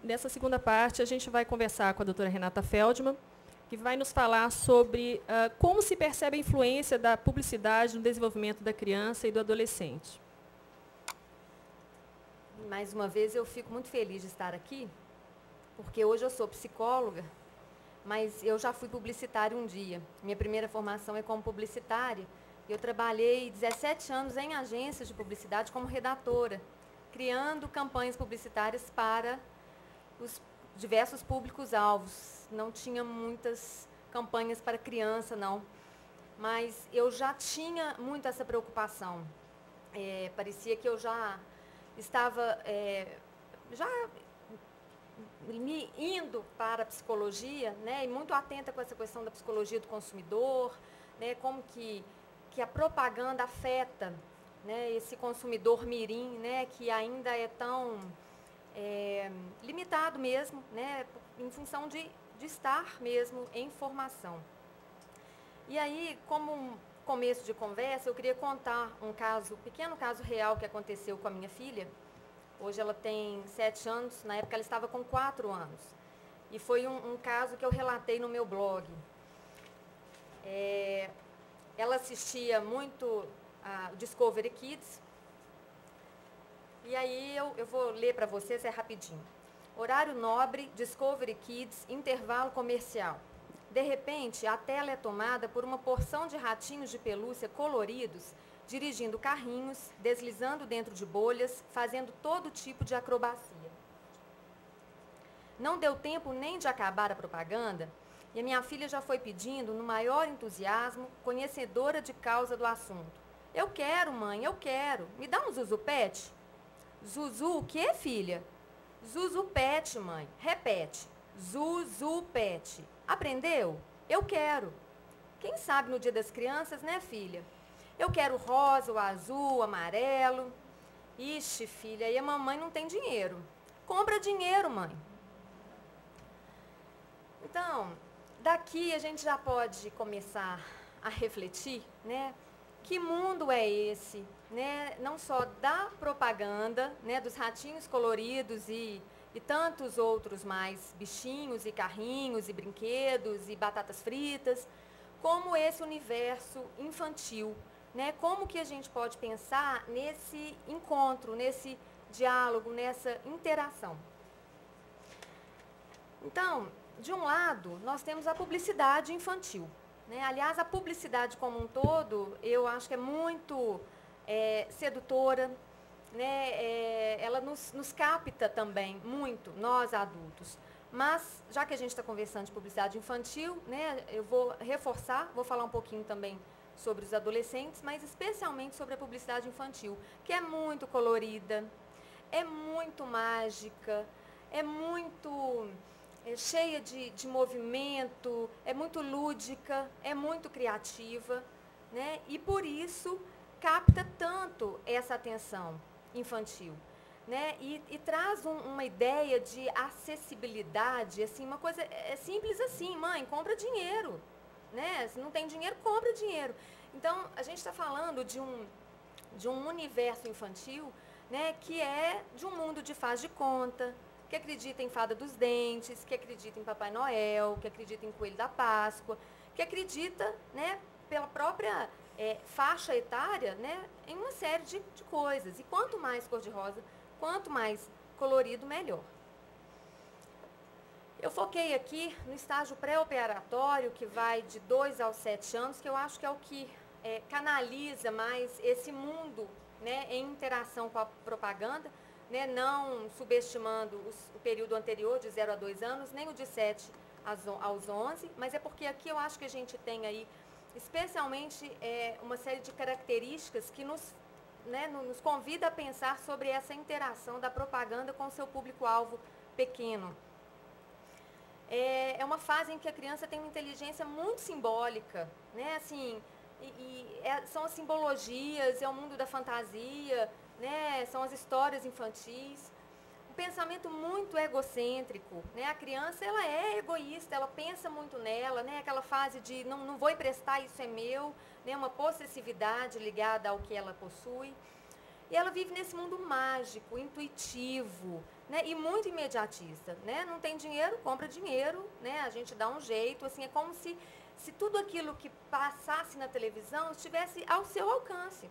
Nessa segunda parte, a gente vai conversar com a doutora Renata Feldman, que vai nos falar sobre como se percebe a influência da publicidade no desenvolvimento da criança e do adolescente. Mais uma vez, eu fico muito feliz de estar aqui, porque hoje eu sou psicóloga, mas eu já fui publicitária um dia. Minha primeira formação é como publicitária. Eu trabalhei 17 anos em agências de publicidade como redatora, criando campanhas publicitárias para os diversos públicos-alvos. Não tinha muitas campanhas para criança, não. Mas eu já tinha muito essa preocupação. Parecia que eu já estava já me indo para a psicologia, né, e muito atenta com essa questão da psicologia do consumidor, né, como que a propaganda afeta, né, esse consumidor mirim, né, que ainda é tão limitado mesmo, né, em função de estar mesmo em formação. E aí, como um começo de conversa, eu queria contar um pequeno caso real que aconteceu com a minha filha. Hoje ela tem 7 anos, na época ela estava com 4 anos. E foi um caso que eu relatei no meu blog. Ela assistia muito a Discovery Kids. E aí eu vou ler para vocês, é rapidinho. Horário nobre, Discovery Kids, intervalo comercial. De repente, a tela é tomada por uma porção de ratinhos de pelúcia coloridos, dirigindo carrinhos, deslizando dentro de bolhas, fazendo todo tipo de acrobacia. Não deu tempo nem de acabar a propaganda, e a minha filha já foi pedindo, no maior entusiasmo, conhecedora de causa do assunto. Eu quero, mãe, eu quero. Me dá um Zuzu Pet? Zuzu o quê, filha? Zuzu Pet, mãe. Repete. Zuzu Pet. Aprendeu? Eu quero. Quem sabe no Dia das Crianças, né, filha? Eu quero o rosa, o azul, o amarelo. Ixi, filha, e a mamãe não tem dinheiro. Compra dinheiro, mãe. Então, daqui a gente já pode começar a refletir, né? Que mundo é esse, né? Não só da propaganda, né? Dos ratinhos coloridos e tantos outros mais, bichinhos e carrinhos e brinquedos e batatas fritas, como esse universo infantil, né? Como que a gente pode pensar nesse encontro, nesse diálogo, nessa interação? Então, de um lado, nós temos a publicidade infantil, né? Aliás, a publicidade como um todo, eu acho que é muito sedutora, né? Ela nos capta também muito, nós adultos. Mas, já que a gente está conversando de publicidade infantil, né, eu vou reforçar, vou falar um pouquinho também sobre os adolescentes, mas especialmente sobre a publicidade infantil, que é muito colorida, é muito mágica, é muito cheia de movimento, é muito lúdica, é muito criativa, né? E por isso capta tanto essa atenção infantil, né? E traz uma ideia de acessibilidade, assim, uma coisa simples assim, mãe, compra dinheiro, né? Se não tem dinheiro, compra dinheiro. Então, a gente está falando de um universo infantil, né, que é de um mundo de faz de conta, que acredita em Fada dos Dentes, que acredita em Papai Noel, que acredita em Coelho da Páscoa, que acredita, né, pela própria faixa etária, né, em uma série de coisas. E quanto mais cor-de-rosa, quanto mais colorido, melhor. Eu foquei aqui no estágio pré-operatório, que vai de 2 aos 7 anos, que eu acho que é o que canaliza mais esse mundo, né, em interação com a propaganda, né, não subestimando o período anterior, de 0 a 2 anos, nem o de 7 aos 11, mas é porque aqui eu acho que a gente tem aí, especialmente, uma série de características que nos convida a pensar sobre essa interação da propaganda com o seu público-alvo pequeno. É uma fase em que a criança tem uma inteligência muito simbólica, né? Assim, são as simbologias, é o mundo da fantasia, né? São as histórias infantis. Um pensamento muito egocêntrico, né? A criança, ela é egoísta, ela pensa muito nela, né? Aquela fase de não vou emprestar, isso é meu, né? Uma possessividade ligada ao que ela possui. E ela vive nesse mundo mágico, intuitivo, né, e muito imediatista, né? Não tem dinheiro, compra dinheiro, né? A gente dá um jeito, assim, é como se tudo aquilo que passasse na televisão estivesse ao seu alcance,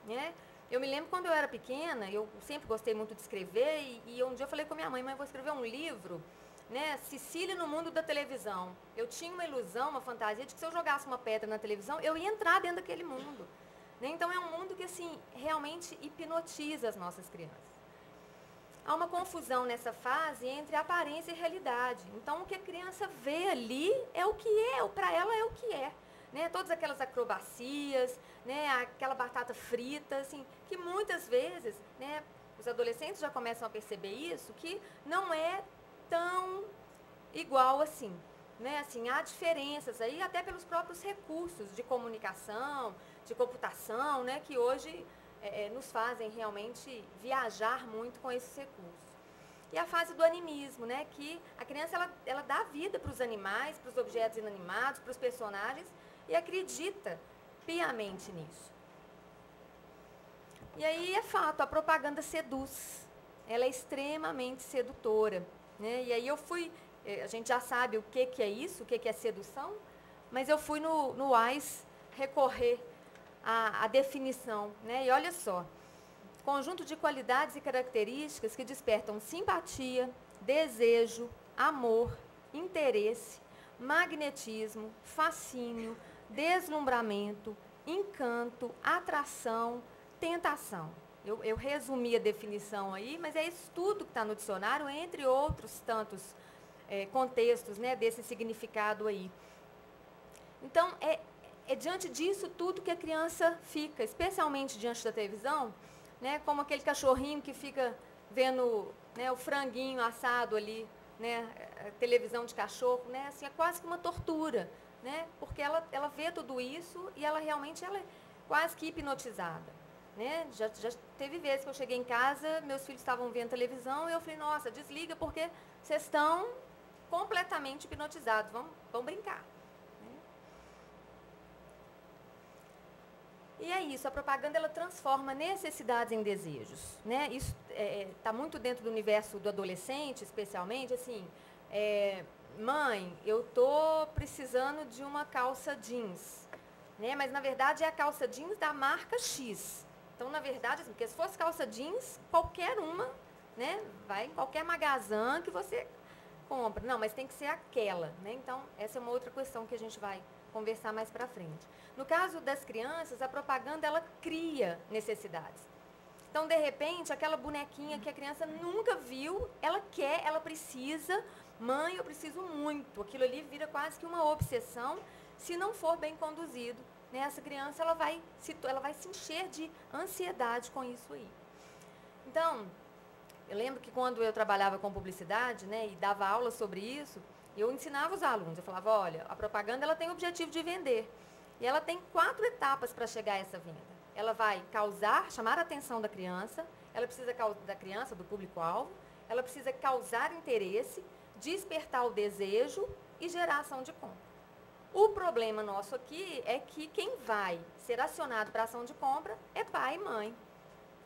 né? Eu me lembro quando eu era pequena, eu sempre gostei muito de escrever, e um dia eu falei com a minha mãe, eu vou escrever um livro, né, Cecília no mundo da televisão. Eu tinha uma ilusão, uma fantasia de que se eu jogasse uma pedra na televisão, eu ia entrar dentro daquele mundo. Né? Então, é um mundo que, assim, realmente hipnotiza as nossas crianças. Há uma confusão nessa fase entre aparência e realidade. Então, o que a criança vê ali é o que é, para ela é o que é. Né? Todas aquelas acrobacias, né? Aquela batata frita, assim, que muitas vezes, né, os adolescentes já começam a perceber isso, que não é tão igual assim. Né? Assim, há diferenças aí, até pelos próprios recursos de comunicação, de computação, né, que hoje nos fazem realmente viajar muito com esses recursos. E a fase do animismo, né, que a criança ela dá vida para os animais, para os objetos inanimados, para os personagens, e acredita piamente nisso. E aí é fato, a propaganda seduz, ela é extremamente sedutora. Né? E aí eu fui, a gente já sabe o que é isso, o que é sedução, mas eu fui no WAIS recorrer à definição. Né? E olha só, conjunto de qualidades e características que despertam simpatia, desejo, amor, interesse, magnetismo, fascínio, deslumbramento, encanto, atração, tentação. Eu resumi a definição aí, mas é isso tudo que está no dicionário, entre outros tantos contextos, né, desse significado aí. Então, é diante disso tudo que a criança fica, especialmente diante da televisão, né, como aquele cachorrinho que fica vendo, né, o franguinho assado ali, né, a televisão de cachorro, né, assim, é quase que uma tortura, né, porque ela vê tudo isso e ela realmente é quase que hipnotizada. Né? Já teve vezes que eu cheguei em casa, meus filhos estavam vendo televisão e eu falei, nossa, desliga porque vocês estão completamente hipnotizados, vamos brincar. Né? E é isso, a propaganda ela transforma necessidades em desejos. Né? Isso está muito dentro do universo do adolescente, especialmente, assim, mãe, eu estou precisando de uma calça jeans, né? Mas na verdade é a calça jeans da marca X. Então, na verdade, assim, porque se fosse calça jeans, qualquer uma, né, vai em qualquer magazã que você compra. Não, mas tem que ser aquela, né? Então, essa é uma outra questão que a gente vai conversar mais para frente. No caso das crianças, a propaganda, ela cria necessidades. Então, de repente, aquela bonequinha que a criança nunca viu, ela quer, ela precisa, mãe, eu preciso muito. Aquilo ali vira quase que uma obsessão, se não for bem conduzido. Né, essa criança ela vai se encher de ansiedade com isso aí. Então, eu lembro que quando eu trabalhava com publicidade, né, e dava aula sobre isso, eu ensinava os alunos, eu falava, olha, a propaganda ela tem o objetivo de vender. E ela tem 4 etapas para chegar a essa venda. Ela vai chamar a atenção da criança, ela precisa da criança, do público-alvo, ela precisa causar interesse, despertar o desejo e gerar ação de compra. O problema nosso aqui é que quem vai ser acionado para ação de compra é pai e mãe.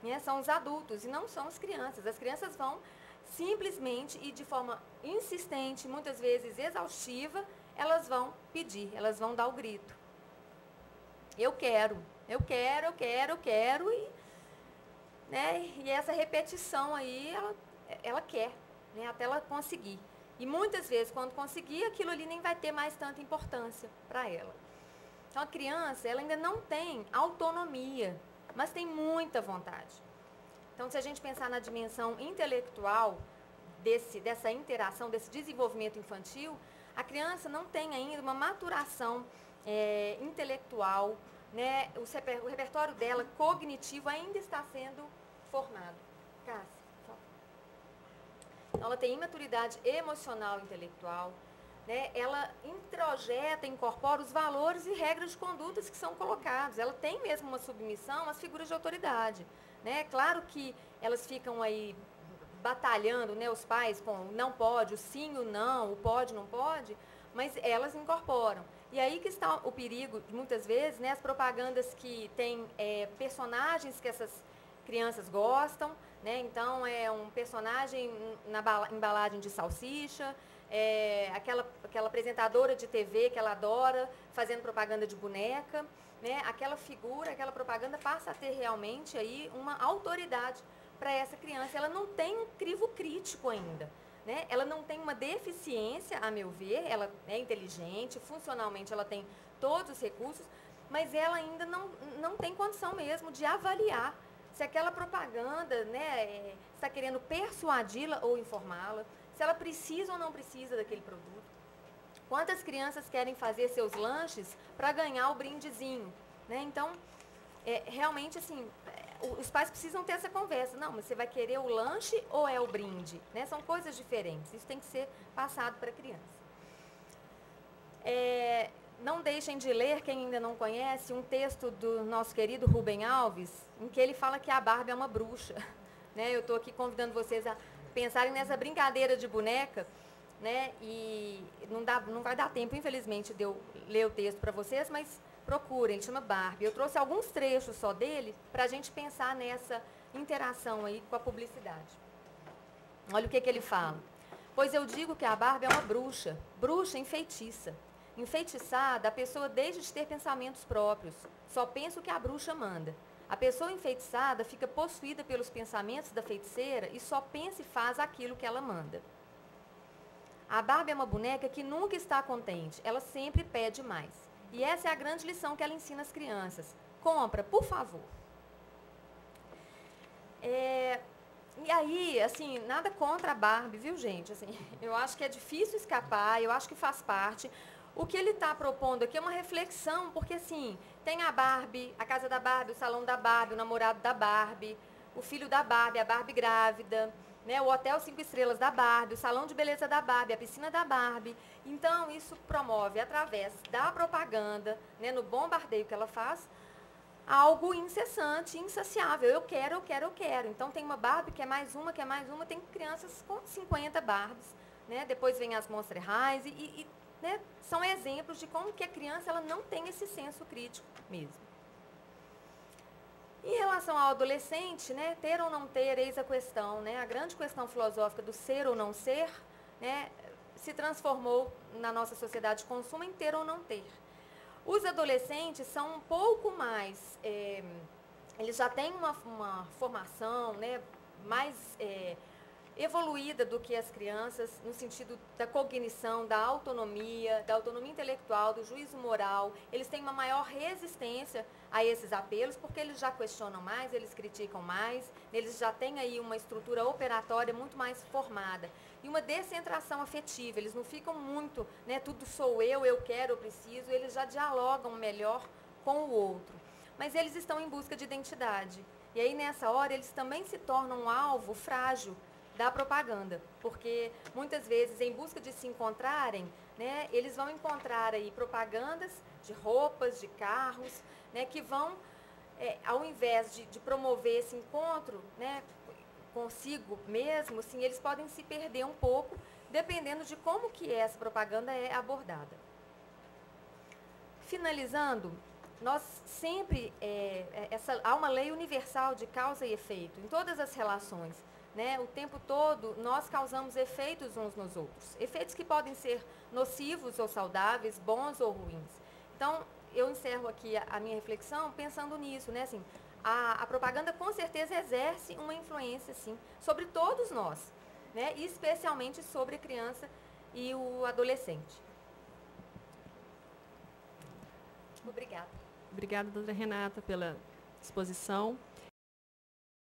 Né? São os adultos e não são as crianças. As crianças vão simplesmente e de forma insistente, muitas vezes exaustiva, elas vão pedir, elas vão dar o grito. Eu quero, e essa repetição aí, ela quer, né? Até ela conseguir. E muitas vezes, quando conseguir, aquilo ali nem vai ter mais tanta importância para ela. Então, a criança, ela ainda não tem autonomia, mas tem muita vontade. Então, se a gente pensar na dimensão intelectual dessa interação, desse desenvolvimento infantil, a criança não tem ainda uma maturação intelectual, né? O repertório dela, cognitivo, ainda está sendo formado. Cássia. Ela tem imaturidade emocional e intelectual, né? Ela introjeta, incorpora os valores e regras de condutas que são colocados. Ela tem mesmo uma submissão às figuras de autoridade. Né? Claro que elas ficam aí batalhando, né, os pais com o não pode, o sim, o não, o pode, não pode, mas elas incorporam. E aí que está o perigo, muitas vezes, né, as propagandas que têm personagens que essas crianças gostam, né? Então, é um personagem na embalagem de salsicha, aquela apresentadora de TV que ela adora, fazendo propaganda de boneca, né? Aquela figura, aquela propaganda passa a ter realmente aí uma autoridade para essa criança. Ela não tem um crivo crítico ainda, né? Ela não tem uma deficiência, a meu ver, ela é inteligente, funcionalmente ela tem todos os recursos, mas ela ainda não tem condição mesmo de avaliar se aquela propaganda, né, está querendo persuadi-la ou informá-la, se ela precisa ou não precisa daquele produto. Quantas crianças querem fazer seus lanches para ganhar o brindezinho, né? Então, realmente, assim, os pais precisam ter essa conversa. Não, mas você vai querer o lanche ou é o brinde? Né? São coisas diferentes. Isso tem que ser passado para a criança. Não deixem de ler, quem ainda não conhece, um texto do nosso querido Rubem Alves, em que ele fala que a Barbie é uma bruxa. Né? Eu estou aqui convidando vocês a pensarem nessa brincadeira de boneca, né? E não vai dar tempo, infelizmente, de eu ler o texto para vocês, mas procurem, ele chama Barbie. Eu trouxe alguns trechos só dele para a gente pensar nessa interação aí com a publicidade. Olha o que ele fala. Pois eu digo que a Barbie é uma bruxa, bruxa enfeitiça. Enfeitiçada, a pessoa deixa de ter pensamentos próprios, só pensa o que a bruxa manda. A pessoa enfeitiçada fica possuída pelos pensamentos da feiticeira e só pensa e faz aquilo que ela manda. A Barbie é uma boneca que nunca está contente, ela sempre pede mais. E essa é a grande lição que ela ensina às crianças. Compra, por favor. E aí, assim, nada contra a Barbie, viu, gente? Assim, eu acho que é difícil escapar, eu acho que faz parte. O que ele está propondo aqui é uma reflexão, porque, assim, tem a Barbie, a casa da Barbie, o salão da Barbie, o namorado da Barbie, o filho da Barbie, a Barbie grávida, né, o hotel 5 estrelas da Barbie, o salão de beleza da Barbie, a piscina da Barbie. Então, isso promove, através da propaganda, né, no bombardeio que ela faz, algo incessante, insaciável. Eu quero, eu quero, eu quero. Então, tem uma Barbie, quer mais uma, tem crianças com 50 Barbies. Né? Depois vem as Monster Highs né, são exemplos de como que a criança ela não tem esse senso crítico mesmo. Em relação ao adolescente, né, ter ou não ter, eis a questão, né, a grande questão filosófica do ser ou não ser, né, se transformou na nossa sociedade de consumo em ter ou não ter. Os adolescentes são um pouco mais, eles já têm uma formação, né, mais evoluída do que as crianças, no sentido da cognição, da autonomia intelectual, do juízo moral. Eles têm uma maior resistência a esses apelos, porque eles já questionam mais, eles criticam mais, eles já têm aí uma estrutura operatória muito mais formada. E uma descentração afetiva, eles não ficam muito, né, tudo sou eu quero, eu preciso, eles já dialogam melhor com o outro. Mas eles estão em busca de identidade. E aí, nessa hora, eles também se tornam um alvo frágil da propaganda, porque muitas vezes, em busca de se encontrarem, né, eles vão encontrar aí propagandas de roupas, de carros, né, que vão, ao invés de promover esse encontro, né, consigo mesmo, assim, eles podem se perder um pouco, dependendo de como que essa propaganda é abordada. Finalizando, nós sempre, há uma lei universal de causa e efeito em todas as relações. Né, o tempo todo nós causamos efeitos uns nos outros, efeitos que podem ser nocivos ou saudáveis, bons ou ruins. Então, eu encerro aqui a minha reflexão pensando nisso, né, assim, a propaganda com certeza exerce uma influência, sim, sobre todos nós, né, e especialmente sobre a criança e o adolescente. Obrigada. Obrigada, doutora Renata, pela exposição.